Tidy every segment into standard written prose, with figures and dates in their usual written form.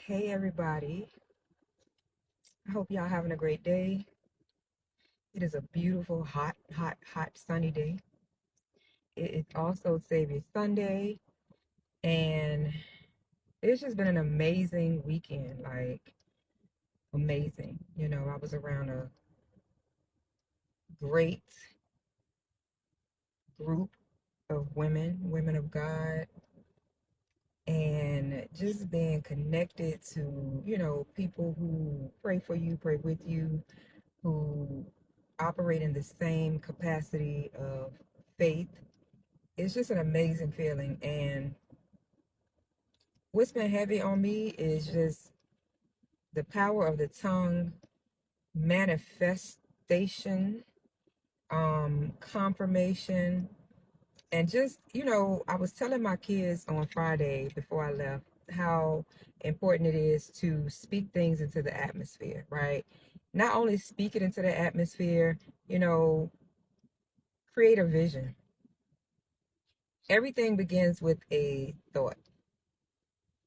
Hey everybody. I hope y'all having a great day. It is a beautiful, hot, sunny day. It is also Savior Sunday, and it's just been an amazing weekend. Like, amazing. I was around a great group of women of God, and just being connected to, people who pray for you, pray with you, who operate in the same capacity of faith. It's just an amazing feeling. And what's been heavy on me is just the power of the tongue, manifestation, confirmation, and just, I was telling my kids on Friday before I left how important it is to speak things into the atmosphere, right? Not only speak it into the atmosphere, you know, create a vision. Everything begins with a thought,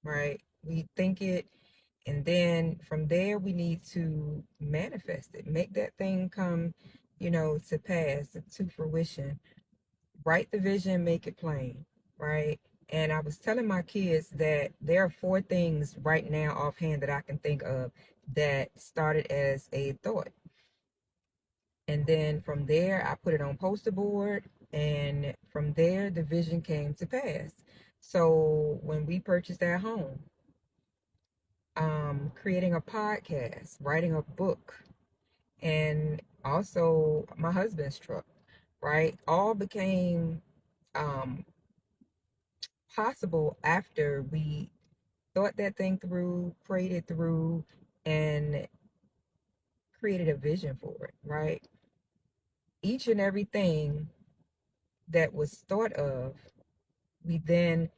right? We think it, and then from there we need to manifest it, make that thing come, to pass, to fruition. Write the vision, make it plain, right? And I was telling my kids that there are four things right now offhand that I can think of that started as a thought. And then from there, I put it on poster board. And from there, the vision came to pass. So when we purchased our home, creating a podcast, writing a book, and also my husband's truck, right? All became um, possible after we thought that thing through, prayed it through, and created a vision for it, right? Each and everything that was thought of, we then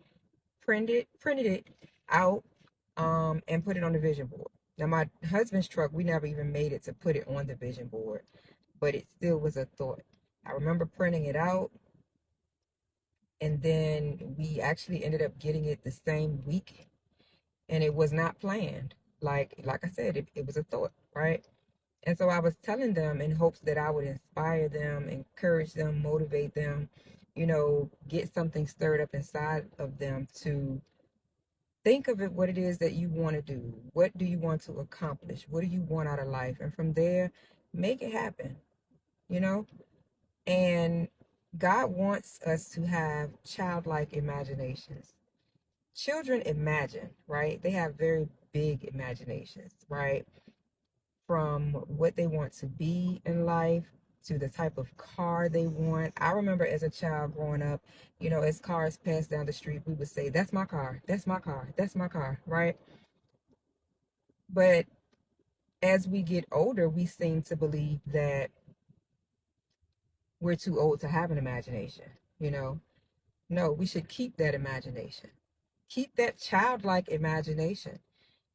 printed it out, and put it on the vision board. Now, my husband's truck, we never even made it to put it on the vision board, but it still was a thought. I remember printing it out, and then we actually ended up getting it the same week, and it was not planned. Like I said, it was a thought, right? And so I was telling them in hopes that I would inspire them, encourage them, motivate them, get something stirred up inside of them to think of it, what it is that you want to do. What do you want to accomplish? What do you want out of life? And from there, make it happen, you know? And God wants us to have childlike imaginations. Children imagine, right? They have very big imaginations, right? From what they want to be in life to the type of car they want. I remember as a child growing up, as cars passed down the street, we would say, "That's my car, that's my car, that's my car," right? But as we get older, we seem to believe that we're too old to have an imagination, you know? No, we should keep that imagination. Keep that childlike imagination.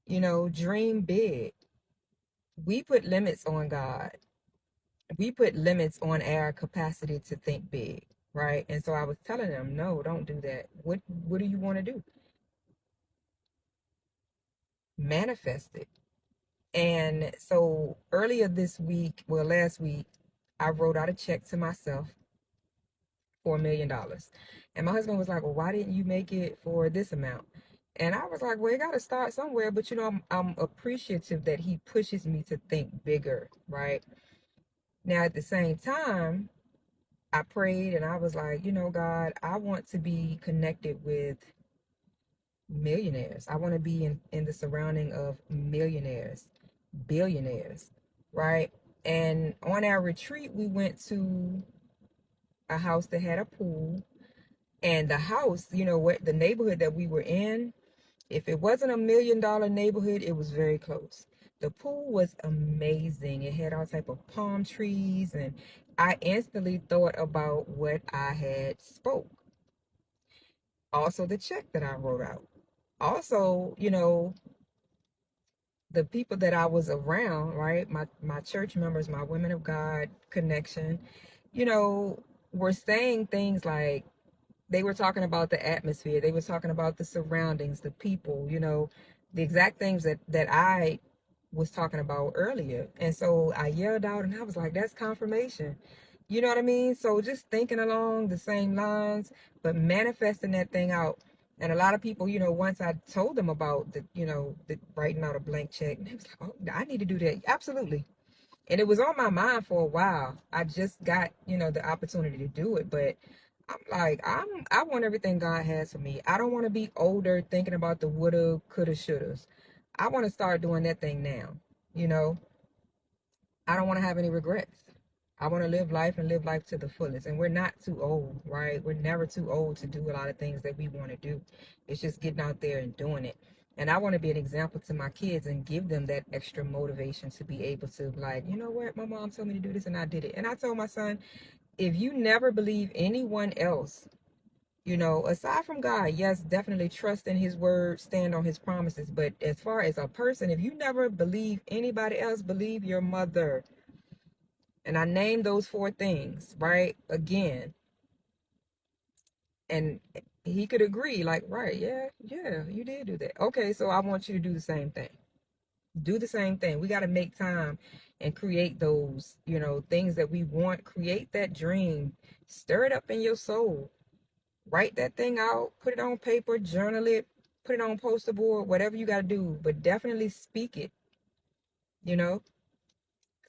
Dream big. We put limits on God. We put limits on our capacity to think big, right? And so I was telling them, no, don't do that. What do you want to do? Manifest it. And so earlier this week, well, last week, I wrote out a check to myself for $1 million. And my husband was like, "Well, why didn't you make it for this amount?" And I was like, "Well, you got to start somewhere." But I'm appreciative that he pushes me to think bigger, right? Now, at the same time, I prayed and I was like, God, I want to be connected with millionaires. I want to be in the surrounding of millionaires, billionaires, right? And on our retreat, we went to a house that had a pool. And the house, what the neighborhood that we were in, if it wasn't $1 million neighborhood, it was very close. The pool was amazing. It had all type of palm trees, and I instantly thought about what I had spoke. Also, the check that I wrote out. Also, the people that I was around, right? My church members, my women of God connection, you know, were saying things like, they were talking about the atmosphere. They were talking about the surroundings, the people, the exact things that I was talking about earlier. And so I yelled out and I was like, that's confirmation. You know what I mean? So just thinking along the same lines, but manifesting that thing out. And a lot of people, once I told them about the writing out a blank check, and they was like, oh, I need to do that. Absolutely. And it was on my mind for a while. I just got, the opportunity to do it. But I'm like, I want everything God has for me. I don't want to be older thinking about the woulda, coulda, shouldas. I want to start doing that thing now. You know, I don't want to have any regrets. I want to live life and live life to the fullest. And we're not too old, right? We're never too old to do a lot of things that we want to do. It's just getting out there and doing it. And I want to be an example to my kids and give them that extra motivation to be able to, like, you know what, my mom told me to do this and I did it. And I told my son, if you never believe anyone else, aside from God, yes, definitely trust in his word, stand on his promises. But as far as a person, if you never believe anybody else, believe your mother. And I named those four things, right? Again. And he could agree, like, right, yeah, you did do that. Okay, so I want you to do the same thing. Do the same thing. We got to make time and create those, things that we want. Create that dream. Stir it up in your soul. Write that thing out, put it on paper, journal it, put it on poster board, whatever you got to do, but definitely speak it, you know?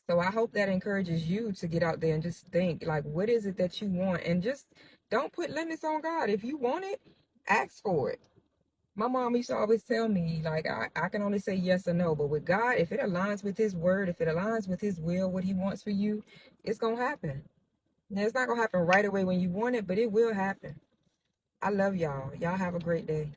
So I hope that encourages you to get out there and just think, like, what is it that you want? And just don't put limits on God. If you want it, ask for it. My mom used to always tell me, like, I can only say yes or no, but with God, if it aligns with his word, if it aligns with his will, what he wants for you, it's going to happen. Now, it's not going to happen right away when you want it, but it will happen. I love y'all. Y'all have a great day.